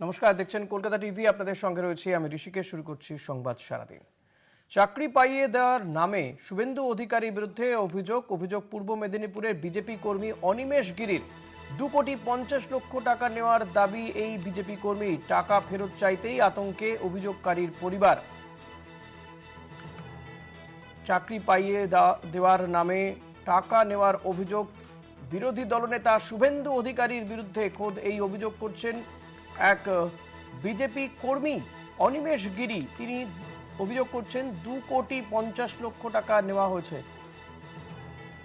নমস্কার, দেখছেন কলকাতা টিভি। আপনাদের সঙ্গে রয়েছে আমি ঋষিকেশ। শুরু করছি সংবাদ সারাদিন। চাকরি পাইয়ে দেওয়ার নামে শুভেন্দু অধিকারীর বিরুদ্ধে অভিযোগ পূর্ব মেদিনীপুরের বিজেপি কর্মী অনিমেষ গিরির 2,50,00,000 টাকা নেওয়ার দাবি এই বিজেপি কর্মী। টাকা ফেরত চাইতেই আতঙ্কে অভিযোগকারীর পরিবার। চাকরি পাইয়ে দেওয়ার নামে টাকা নেওয়ার অভিযোগ বিরোধী দলনেতা শুভেন্দু অধিকারীর বিরুদ্ধে। খোদ এই অভিযোগ করছেন এক বিজেপি কর্মী অনিমেষ গিরি। তিনি অভিযোগ করছেন 2,50,00,000 টাকা নেওয়া হয়েছে।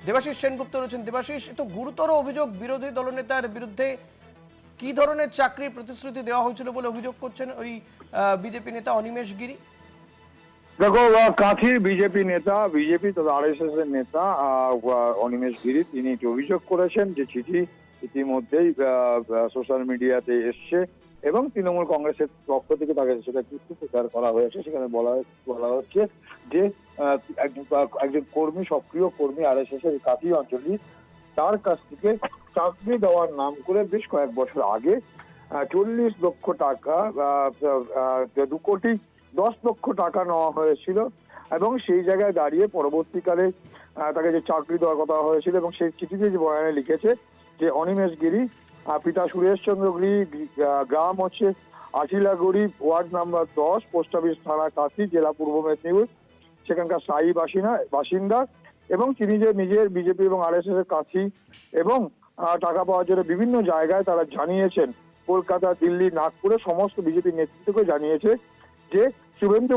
দেবাশিস সেনগুপ্ত রয়েছেন। দেবাশিস, এত গুরুতর অভিযোগ বিরোধী দলনেতার বিরুদ্ধে। কি ধরনের চাকরির প্রতিশ্রুতি দেওয়া হয়েছিল বলে অভিযোগ করছেন ওই বিজেপি নেতা অনিমেষ গিরি? দেখো, কাঁথির বিজেপি নেতা, বিজেপি তথা আরএসএস এর নেতা অনিমেষ গিরি, তিনি অভিযোগ করেছেন যে চিঠি ইতিমধ্যেই সোশ্যাল মিডিয়াতে এসছে এবং তৃণমূল কংগ্রেসের পক্ষ থেকে তাকে সেটা কিছু প্রচার করা হয়েছে। সেখানে বলা হচ্ছে যে একজন কর্মী, সক্রিয় কর্মী আরএসএস এর কাঁথি অঞ্চলে, তার কাছ থেকে চাকরি দেওয়ার নাম করে বেশ কয়েক বছর আগে 40 লক্ষ টাকা, 2,10,00,000 টাকা নেওয়া হয়েছিল এবং সেই জায়গায় দাঁড়িয়ে পরবর্তীকালে তাকে যে চাকরি দেওয়ার কথা হয়েছিল এবং সেই চিঠিতে যে বয়ানে লিখেছে যে অনিমেষ গিরি, পিতা সুরেশচন্দ্র গিরি, গ্রাম হচ্ছে আশিলাগুড়ি, ওয়ার্ড নাম্বার 10, পোস্ট অফিস থানা কাঁথি, জেলা পূর্ব মেদিনীপুর, সেখানকার স্থায়ী বাসিন্দা এবং তিনি যে নিজের বিজেপি এবং আরএসএস এর কাঁথি এবং টাকা পাওয়ার জন্য বিভিন্ন জায়গায় তারা জানিয়েছেন, কলকাতা, দিল্লি, নাগপুরে সমস্ত বিজেপি নেতৃত্বকে জানিয়েছে যে শুভেন্দু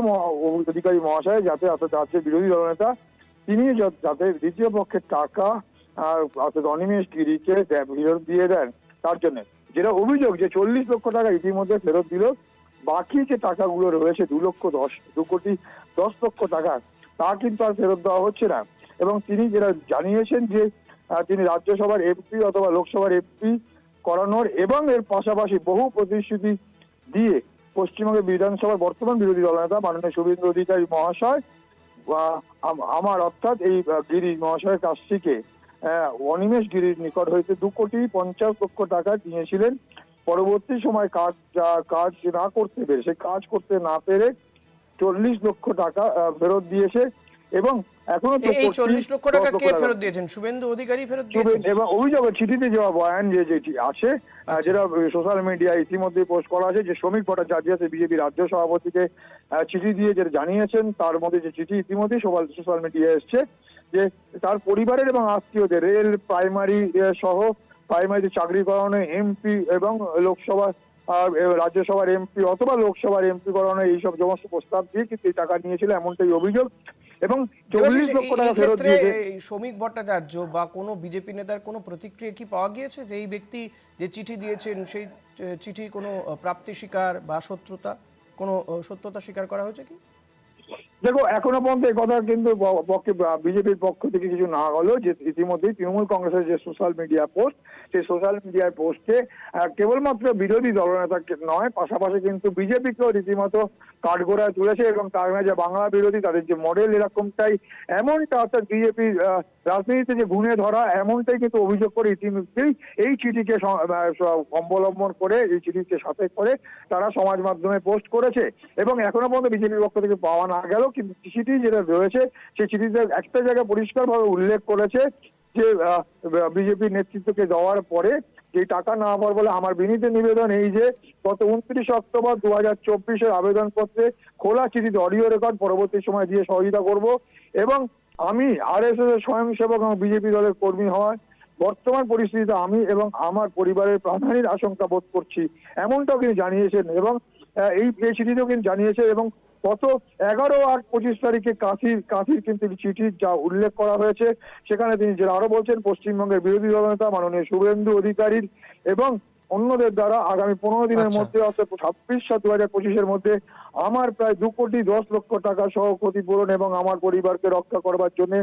অধিকারী মহাশয় যাতে রাজ্যের বিরোধী দলনেতা তিনি যাতে দ্বিতীয় পক্ষের টাকা অর্থাৎ অনিমেষ গিরিকে ফেরত দিয়ে দেন, তার জন্য। যেটা অভিযোগ যে 40 লক্ষ টাকা ইতিমধ্যে ফেরত দিল, বাকি যে টাকাগুলো রয়েছে 2,10,00,000 টাকা, তা কিন্তু আর ফেরত দেওয়া হচ্ছে না। এবং তিনি যেটা জানিয়েছেন যে তিনি রাজ্যসভার এমপি অথবা লোকসভার এমপি করানোর এবং এর পাশাপাশি বহু প্রতিশ্রুতি দিয়ে পশ্চিমবঙ্গের বিধানসভার বর্তমান বিরোধী দলনেতা মাননীয় শুভেন্দু অধিকারী মহাশয় আমার অর্থাৎ এই গিরি মহাশয়ের কাছ থেকে অনিমেষ গিরির নিকট হইতে 2,50,00,000 টাকা নিয়েছিলেন। পরবর্তী সময় কাজ না করতে পেরে, সে কাজ করতে না পেরে 40 লক্ষ টাকা ফেরত দিয়েছে এবং এখনো এই 40 লক্ষ টাকা কে ফেরত দিয়েছেন? শুভেন্দু অধিকারী ফেরত দিয়েছেন এবং অভিযোগের চিঠিতে যাওয়া বয়ান যে আছে, যেটা সোশ্যাল মিডিয়ায় ইতিমধ্যে পোস্ট করা আছে, যে শ্রমিক ভট্টাচার্য বিজেপি রাজ্য সভাপতিকে চিঠি দিয়ে যেটা জানিয়েছেন, তার মধ্যে যে চিঠি ইতিমধ্যেই সোশ্যাল মিডিয়ায় এসছে যে তার পরিবারের এবং আত্মীয়দের রেল, প্রাইমারি সহ প্রাইমারিতে চাকরি করানো এমপি এবং লোকসভা রাজ্যসভার এমপি অথবা লোকসভার এমপি করানো এইসব সমস্ত প্রস্তাব দিয়ে কিন্তু এই টাকা নিয়েছিল, এমনটাই অভিযোগ। এবং 40 লক্ষ টাকা ফেরত দিয়েছে। শ্রমিক ভট্টাচার্য বা কোনো বিজেপি নেতার কোনো প্রতিক্রিয়া কি পাওয়া গিয়েছে যে এই ব্যক্তি যে চিঠি দিয়েছেন সেই চিঠি কোনো প্রাপ্তি স্বীকার বা কোনো সত্যতা স্বীকার করা হয়েছে কি? দেখো, এখনো পর্যন্ত এই কথা কিন্তু বিজেপির পক্ষ থেকে কিছু না হলেও যে ইতিমধ্যেই তৃণমূল কংগ্রেসের যে সোশ্যাল মিডিয়া পোস্ট, সেই সোশ্যাল মিডিয়ার পোস্টে কেবলমাত্র বিরোধী দলনেতা নয়, পাশাপাশি কিন্তু বিজেপিকেও রীতিমতো কাঠগড়ায় তুলেছে এবং তার যে বাংলা বিরোধী তাদের যে মডেল এরকমটাই, এমনটা অর্থাৎ বিজেপির রাজনীতিতে যে গুণে ধরা, এমনটাই কিন্তু অভিযোগ করে ইতিমধ্যেই এই চিঠিকে অবলম্বন করে, এই চিঠিকে সাথে করে তারা সমাজ মাধ্যমে পোস্ট করেছে। এবং এখনো পর্যন্ত বিজেপির পক্ষ থেকে পাওয়া না গেল, কিন্তু চিঠি যেটা রয়েছে সেই চিঠিতে একটা জায়গায় পরিষ্কারভাবে উল্লেখ করেছে যে বিজেপি নেতৃত্বকে দেওয়ার পরে যে টাকা না পাওয়ার বলে আমার বিনীত নিবেদন এই যে গত 29 অক্টোবর 2024 আবেদনপত্রে খোলা চিঠিতে অডিও রেকর্ড পরবর্তী সময় দিয়ে সহযোগিতা করব এবং আমি আরএসএস এর স্বয়ংসেবক এবং বিজেপি দলের কর্মী হওয়ায় বর্তমান পরিস্থিতিতে আমি এবং আমার পরিবারের প্রাণহানির আশঙ্কা বোধ করছি, এমনটাও কিন্তু জানিয়েছেন। এবং এই চিঠিতেও কিন্তু জানিয়েছে এবং গত 11/8/25 তারিখে কাঁথির কিন্তু চিঠির যা উল্লেখ করা হয়েছে, সেখানে তিনি যেটা আরো বলছেন, পশ্চিমবঙ্গের বিরোধী দলনেতা মাননীয় শুভেন্দু অধিকারীর এবং অন্যদের দ্বারা আগামী 15 দিনের মধ্যে অর্থাৎ 26/7/2025 মধ্যে আমার প্রায় 2,10,00,000 টাকা সহ ক্ষতিপূরণ এবং আমার পরিবারকে রক্ষা করবার জন্য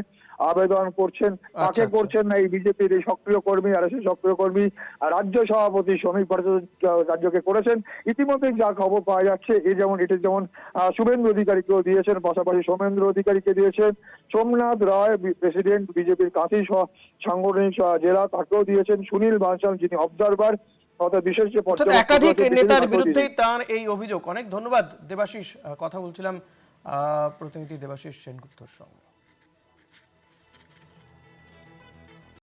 আবেদন করছেন। তাকে করছেন না এই বিজেপির এই সক্রিয় কর্মী, আর সেই সক্রিয় কর্মী রাজ্য সভাপতি শ্রমিক ভট্টাচার্যকে করেছেন। ইতিমধ্যে যা খবর পাওয়া যাচ্ছে, এটা যেমন শুভেন্দু অধিকারীকেও দিয়েছেন, পাশাপাশি সৌমেন্দ্র অধিকারীকে দিয়েছেন, সোমনাথ রায় প্রেসিডেন্ট বিজেপির কাঁথি সাংগঠনিক জেলা, তাকেও দিয়েছেন, সুনীল বানসাল যিনি অবজারভার অর্থাৎ বিশেষ যে অর্থাৎ পর্যবেক্ষক একাধিক রয়েছে, নেতার বিশেষ বিরুদ্ধেই তার এই অভিযোগ। অনেক ধন্যবাদ দেবাশিস, কথা বলছিলাম প্রতিনিধি দেবাশিস সেনগুপ্তর সঙ্গে।